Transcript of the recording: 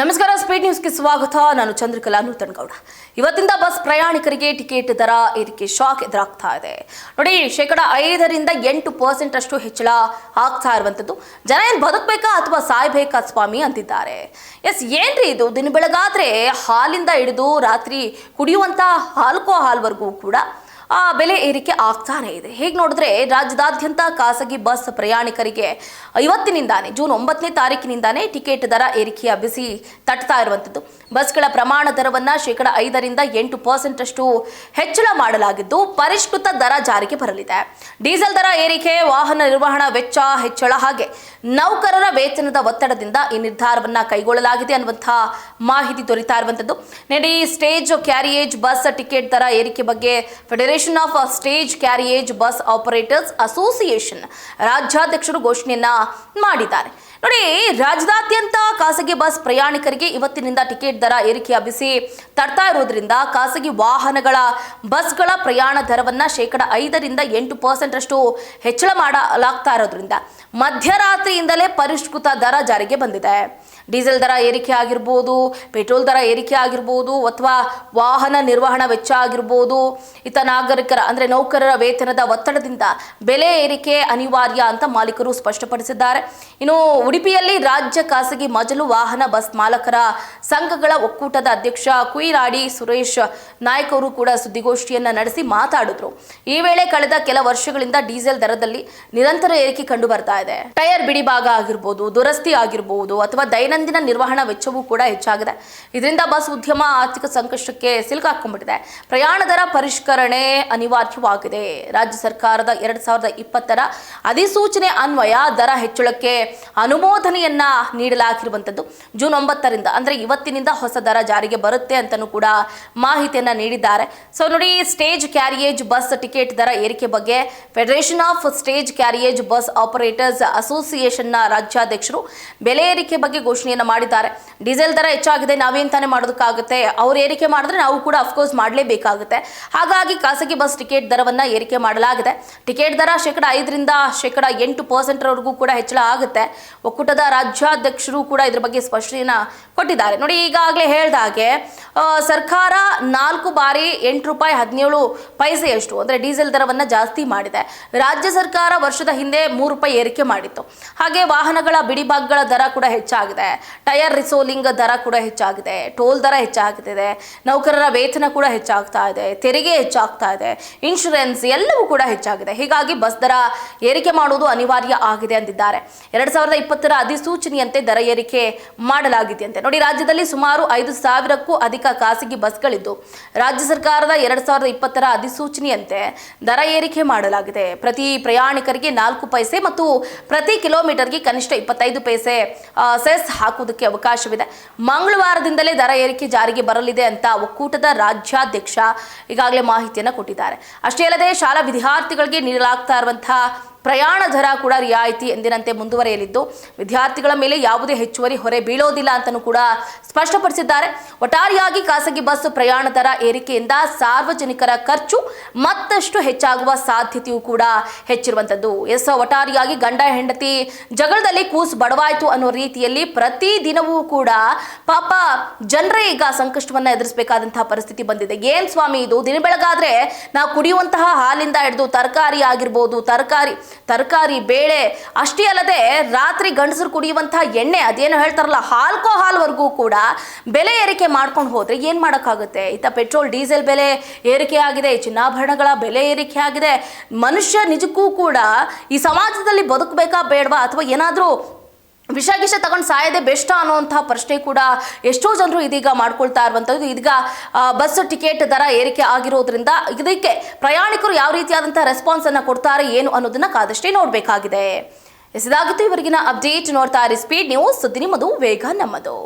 ನಮಸ್ಕಾರ, ಸ್ಪೀಡ್ ನ್ಯೂಸ್ಗೆ ಸ್ವಾಗತ. ನಾನು ಚಂದ್ರಕಲಾ ನೂತನಗೌಡ. ಇವತ್ತಿಂದ ಬಸ್ ಪ್ರಯಾಣಿಕರಿಗೆ ಟಿಕೆಟ್ ದರ ಏರಿಕೆ ಶಾಕ್ ಎದುರಾಗ್ತಾ ಇದೆ. ನೋಡಿ, 5% 8% ಅಷ್ಟು ಹೆಚ್ಚಳ ಆಗ್ತಾ ಇರುವಂತದ್ದು. ಜನ ಏನ್ ಬದುಕಬೇಕಾ ಅಥವಾ ಸಾಯ್ಬೇಕಾ ಸ್ವಾಮಿ ಅಂತಿದ್ದಾರೆ. ಏನ್ರಿ ಇದು? ದಿನ ಬೆಳಗಾದ್ರೆ ಹಾಲಿಂದ ಹಿಡಿದು ರಾತ್ರಿ ಕುಡಿಯುವಂತ ಆಲ್ಕೋಹಾಲ್ವರೆಗೂ ಕೂಡ ಬೆಲೆ ಏರಿಕೆ ಆಗ್ತಾನೆ ಇದೆ. ಹೇಗೆ ನೋಡಿದ್ರೆ ರಾಜ್ಯದಾದ್ಯಂತ ಖಾಸಗಿ ಬಸ್ ಪ್ರಯಾಣಿಕರಿಗೆ ಇವತ್ತಿನಿಂದಾನೆ ಜೂನ್ 9ನೇ ತಾರೀಕಿನಿಂದಾನೇ ಟಿಕೆಟ್ ದರ ಏರಿಕೆಯ ಬಿಸಿ ತಟ್ತಾ ಇರುವಂಥದ್ದು. ಬಸ್ಗಳ ಪ್ರಮಾಣ ದರವನ್ನು 5% 8% ಅಷ್ಟು ಹೆಚ್ಚಳ ಮಾಡಲಾಗಿದ್ದು ಪರಿಷ್ಕೃತ ದರ ಜಾರಿಗೆ ಬರಲಿದೆ. ಡೀಸೆಲ್ ದರ ಏರಿಕೆ, ವಾಹನ ನಿರ್ವಹಣಾ ವೆಚ್ಚ ಹೆಚ್ಚಳ ಹಾಗೆ ನೌಕರರ ವೇತನದ ಒತ್ತಡದಿಂದ ಈ ನಿರ್ಧಾರವನ್ನ ಕೈಗೊಳ್ಳಲಾಗಿದೆ ಅನ್ನುವಂತಹ ಮಾಹಿತಿ ದೊರೆತಾ ಇರುವಂಥದ್ದು. ನೆಡಿ ಸ್ಟೇಜ್ ಕ್ಯಾರಿಯೇಜ್ ಬಸ್ ಟಿಕೆಟ್ ದರ ಏರಿಕೆ ಬಗ್ಗೆ federation of stage carriage bus operators association ರಾಜ್ಯಾಧ್ಯಕ್ಷರು ಘೋಷಣೆಯನ್ನ ಮಾಡಿದ್ದಾರೆ. ನೋಡಿ, ರಾಜ್ಯದಾದ್ಯಂತ ಖಾಸಗಿ ಬಸ್ ಪ್ರಯಾಣಿಕರಿಗೆ ಇವತ್ತಿನಿಂದ ಟಿಕೆಟ್ ದರ ಏರಿಕೆಯ ಬಿಸಿ ತಡ್ತಾ ಇರೋದ್ರಿಂದ ಖಾಸಗಿ ವಾಹನಗಳ ಬಸ್ಗಳ ಪ್ರಯಾಣ ದರವನ್ನ 5% 8% ಅಷ್ಟು ಹೆಚ್ಚಳ ಮಾಡಲಾಗ್ತಾ ಇರೋದ್ರಿಂದ ಮಧ್ಯರಾತ್ರಿಯಿಂದಲೇ ಪರಿಷ್ಕೃತ ದರ ಜಾರಿಗೆ ಬಂದಿದೆ. ಡೀಸೆಲ್ ದರ ಏರಿಕೆ ಆಗಿರ್ಬೋದು, ಪೆಟ್ರೋಲ್ ದರ ಏರಿಕೆ ಆಗಿರ್ಬೋದು, ಅಥವಾ ವಾಹನ ನಿರ್ವಹಣಾ ವೆಚ್ಚ ಆಗಿರ್ಬೋದು, ನಾಗರಿಕರ ಅಂದ್ರೆ ನೌಕರರ ವೇತನದ ಒತ್ತಡದಿಂದ ಬೆಲೆ ಏರಿಕೆ ಅನಿವಾರ್ಯ ಅಂತ ಮಾಲೀಕರು ಸ್ಪಷ್ಟಪಡಿಸಿದ್ದಾರೆ. ಇನ್ನು ಉಡುಪಿಯಲ್ಲಿ ರಾಜ್ಯ ಖಾಸಗಿ ಮಜಲು ವಾಹನ ಬಸ್ ಮಾಲಕರ ಸಂಘಗಳ ಒಕ್ಕೂಟದ ಅಧ್ಯಕ್ಷ ಕುಯಿರಾಡಿ ಸುರೇಶ್ ನಾಯ್ಕ್ ಅವರು ಕೂಡ ಸುದ್ದಿಗೋಷ್ಠಿಯನ್ನ ನಡೆಸಿ ಮಾತಾಡಿದ್ರು. ಈ ವೇಳೆ ಕಳೆದ ಕೆಲ ವರ್ಷಗಳಿಂದ ಡೀಸೆಲ್ ದರದಲ್ಲಿ ನಿರಂತರ ಏರಿಕೆ ಕಂಡು ಬರ್ತಾ ಇದೆ. ಟೈರ್ ಬಿಡಿಭಾಗ ಆಗಿರ್ಬೋದು, ದುರಸ್ತಿ ಆಗಿರ್ಬೋದು, ಅಥವಾ ದೈನಂದಿನ ನಿರ್ವಹಣಾ ವೆಚ್ಚವೂ ಕೂಡ ಹೆಚ್ಚಾಗಿದೆ. ಇದರಿಂದ ಬಸ್ ಉದ್ಯಮ ಆರ್ಥಿಕ ಸಂಕಷ್ಟಕ್ಕೆ ಸಿಲುಕಾಕೊಂಡ್ಬಿಟ್ಟಿದೆ. ಪ್ರಯಾಣ ದರ ಪರಿಷ್ಕರಣೆ ಅನಿವಾರ್ಯವಾಗಿದೆ. ರಾಜ್ಯ ಸರ್ಕಾರದ 2020ರ ಅಧಿಸೂಚನೆ ಅನ್ವಯ ದರ ಹೆಚ್ಚಳಕ್ಕೆ ಅನುಮೋದನೆಯನ್ನ ನೀಡಲಾಗಿರುವಂತದ್ದು. ಜೂನ್ 9ರಿಂದ ಅಂದ್ರೆ ಇವತ್ತಿನಿಂದ ಹೊಸ ದರ ಜಾರಿಗೆ ಬರುತ್ತೆ ಅಂತಲೂ ಕೂಡ ಮಾಹಿತಿಯನ್ನ ನೀಡಿದ್ದಾರೆ. ಸೊ ನೋಡಿ, ಸ್ಟೇಜ್ ಕ್ಯಾರಿಯೇಜ್ ಬಸ್ ಟಿಕೆಟ್ ದರ ಏರಿಕೆ ಬಗ್ಗೆ federation of stage carriage bus operators ಅಸೋಸಿಯೇಷನ್ನ ರಾಜ್ಯಾಧ್ಯಕ್ಷರು ಬೆಲೆ ಏರಿಕೆ ಬಗ್ಗೆ ಘೋಷಣೆಯನ್ನ ಮಾಡಿದ್ದಾರೆ. ಡೀಸೆಲ್ ದರ ಹೆಚ್ಚಾಗಿದೆ, ನಾವೇನ್ ತಾನೇ ಮಾಡೋದಕ್ಕಾಗುತ್ತೆ? ಅವ್ರು ಏರಿಕೆ ಮಾಡಿದ್ರೆ ನಾವು ಕೂಡ ಅಫ್ಕೋರ್ಸ್ ಮಾಡಲೇಬೇಕಾಗುತ್ತೆ. ಹಾಗಾಗಿ ಖಾಸಗಿ ಬಸ್ ಟಿಕೆಟ್ ದರವನ್ನ ಏರಿಕೆ ಮಾಡಲಾಗಿದೆ. ಟಿಕೆಟ್ ದರ 5% 8% ವರೆಗೂ ಕೂಡ ಹೆಚ್ಚಳ ಆಗುತ್ತೆ. ಒಕ್ಕೂಟದ ರಾಜ್ಯಾಧ್ಯಕ್ಷರು ಕೂಡ ಇದ್ರ ಬಗ್ಗೆ ಸ್ಪಷ್ಟನೆಯನ್ನ ಕೊಟ್ಟಿದ್ದಾರೆ. ನೋಡಿ, ಈಗಾಗಲೇ ಹೇಳ್ದ ಹಾಗೆ ಸರ್ಕಾರ 4 ಬಾರಿ ₹8.17 ಅಷ್ಟು ಅಂದ್ರೆ ಡೀಸೆಲ್ ದರವನ್ನ ಜಾಸ್ತಿ ಮಾಡಿದೆ. ರಾಜ್ಯ ಸರ್ಕಾರ ವರ್ಷದ ಹಿಂದೆ ₹3 ಏರಿಕೆ ಮಾಡಿತ್ತು. ಹಾಗೆ ವಾಹನಗಳ ಬಿಡಿಭಾಗಗಳ ದರ ಕೂಡ ಹೆಚ್ಚಾಗಿದೆ. ಟೈರ್ ರಿಸೋಲಿಂಗ್ ದರ ಕೂಡ ಹೆಚ್ಚಾಗಿದೆ. ಟೋಲ್ ದರ ಹೆಚ್ಚಾಗ್ತಿದೆ. ನೌಕರರ ವೇತನ ಕೂಡ ಹೆಚ್ಚಾಗ್ತಾ ಇದೆ. ತೆರಿಗೆ ಹೆಚ್ಚಾಗ್ತಾ ಇದೆ. ಇನ್ಶೂರೆನ್ಸ್ ಎಲ್ಲವೂ ಕೂಡ ಹೆಚ್ಚಾಗಿದೆ. ಹೀಗಾಗಿ ಬಸ್ ದರ ಏರಿಕೆ ಮಾಡುವುದು ಅನಿವಾರ್ಯ ಆಗಿದೆ ಅಂದಿದ್ದಾರೆ. 2020ರ ಅಧಿಸೂಚನೆಯಂತೆ ದರ ಏರಿಕೆ ಮಾಡಲಾಗಿದೆಯಂತೆ. ನೋಡಿ, ರಾಜ್ಯದಲ್ಲಿ ಸುಮಾರು 5,000ಕ್ಕೂ ಅಧಿಕ ಖಾಸಗಿ ಬಸ್ಗಳಿದ್ದು ರಾಜ್ಯ ಸರ್ಕಾರದ 2020ರ ಅಧಿಸೂಚನೆಯಂತೆ ದರ ಏರಿಕೆ ಮಾಡಲಾಗಿದೆ. ಪ್ರತಿ ಪ್ರಯಾಣಿಕರಿಗೆ 4 ಪೈಸೆ ಮತ್ತು ಪ್ರತಿ ಕಿಲೋಮೀಟರ್ಗೆ ಕನಿಷ್ಠ 25 ಪೈಸೆ ಸೆಸ್ ಹಾಕುವುದಕ್ಕೆ ಅವಕಾಶವಿದೆ. ಮಂಗಳವಾರದಿಂದಲೇ ದರ ಏರಿಕೆ ಜಾರಿಗೆ ಬರಲಿದೆ ಅಂತ ಒಕ್ಕೂಟದ ರಾಜ್ಯಾಧ್ಯಕ್ಷ ಈಗಾಗಲೇ ಮಾಹಿತಿಯನ್ನು ಕೊಟ್ಟಿದ್ದಾರೆ. ಅಷ್ಟೇ ಅಲ್ಲದೆ ಶಾಲಾ ವಿದ್ಯಾರ್ಥಿಗಳಿಗೆ ನೀಡಲಾಗ್ತಾ ಇರುವಂತಹ ಪ್ರಯಾಣ ದರ ಕೂಡ ರಿಯಾಯಿತಿ ಎಂದಿನಂತೆ ಮುಂದುವರಿಯಲಿದ್ದು ವಿದ್ಯಾರ್ಥಿಗಳ ಮೇಲೆ ಯಾವುದೇ ಹೆಚ್ಚುವರಿ ಹೊರೆ ಬೀಳೋದಿಲ್ಲ ಅಂತಲೂ ಕೂಡ ಸ್ಪಷ್ಟಪಡಿಸಿದ್ದಾರೆ. ಒಟ್ಟಾರೆಯಾಗಿ ಖಾಸಗಿ ಬಸ್ ಪ್ರಯಾಣ ದರ ಏರಿಕೆಯಿಂದ ಸಾರ್ವಜನಿಕರ ಖರ್ಚು ಮತ್ತಷ್ಟು ಹೆಚ್ಚಾಗುವ ಸಾಧ್ಯತೆಯೂ ಕೂಡ ಹೆಚ್ಚಿರುವಂಥದ್ದು. ಒಟ್ಟಾರೆಯಾಗಿ ಗಂಡ ಹೆಂಡತಿ ಜಗಳದಲ್ಲಿ ಕೂಸು ಬಡವಾಯ್ತು ಅನ್ನೋ ರೀತಿಯಲ್ಲಿ ಪ್ರತಿ ದಿನವೂ ಕೂಡ ಪಾಪ ಜನರೇ ಈಗ ಸಂಕಷ್ಟವನ್ನ ಎದುರಿಸಬೇಕಾದಂತಹ ಪರಿಸ್ಥಿತಿ ಬಂದಿದೆ. ಏನ್ ಸ್ವಾಮಿ ಇದು? ದಿನ ಬೆಳಗಾದ್ರೆ ನಾವು ಕುಡಿಯುವಂತಹ ಹಾಲಿಂದ ಹಿಡಿದು ತರಕಾರಿ ಆಗಿರ್ಬೋದು, ತರಕಾರಿ ಬೇಳೆ, ಅಷ್ಟೇ ಅಲ್ಲದೆ ರಾತ್ರಿ ಗಂಡಸರು ಕುಡಿಯುವಂತಹ ಎಣ್ಣೆ, ಅದೇನು ಹೇಳ್ತಾರಲ್ಲ ಆಲ್ಕೋಹಾಲ್ವರೆಗೂ ಕೂಡ ಬೆಲೆ ಏರಿಕೆ ಮಾಡ್ಕೊಂಡು ಹೋದ್ರೆ ಏನ್ ಮಾಡೋಕ್ಕಾಗುತ್ತೆ? ಇತ್ತ ಪೆಟ್ರೋಲ್ ಡೀಸೆಲ್ ಬೆಲೆ ಏರಿಕೆ ಆಗಿದೆ, ಚಿನ್ನಾಭರಣಗಳ ಬೆಲೆ ಏರಿಕೆ ಆಗಿದೆ. ಮನುಷ್ಯ ನಿಜಕ್ಕೂ ಕೂಡ ಈ ಸಮಾಜದಲ್ಲಿ ಬದುಕಬೇಕಾ ಬೇಡವಾ, ಅಥವಾ ಏನಾದರೂ ವಿಷ ತಗೊಂಡು ಸಾಯದೆ ಬೆಸ್ಟ್ ಅನ್ನುವಂತಹ ಪ್ರಶ್ನೆ ಕೂಡ ಎಷ್ಟೋ ಜನರು ಇದೀಗ ಮಾಡ್ಕೊಳ್ತಾ ಇರುವಂಥದ್ದು. ಇದೀಗ ಬಸ್ ಟಿಕೆಟ್ ದರ ಏರಿಕೆ ಆಗಿರೋದ್ರಿಂದ ಇದಕ್ಕೆ ಪ್ರಯಾಣಿಕರು ಯಾವ ರೀತಿಯಾದಂತಹ ರೆಸ್ಪಾನ್ಸ್ ಅನ್ನ ಕೊಡ್ತಾರೆ ಏನು ಅನ್ನೋದನ್ನ ಕಾದಷ್ಟೇ ನೋಡಬೇಕಾಗಿದೆ. ಇದಾಗಿತ್ತು ಇವರಿಗಿನ ಅಪ್ಡೇಟ್. ನೋಡ್ತಾ ಇರಿ ಸ್ಪೀಡ್ ನ್ಯೂಸ್, ಸುದ್ದಿ ನಿಮ್ಮದು, ವೇಗ ನಮ್ಮದು.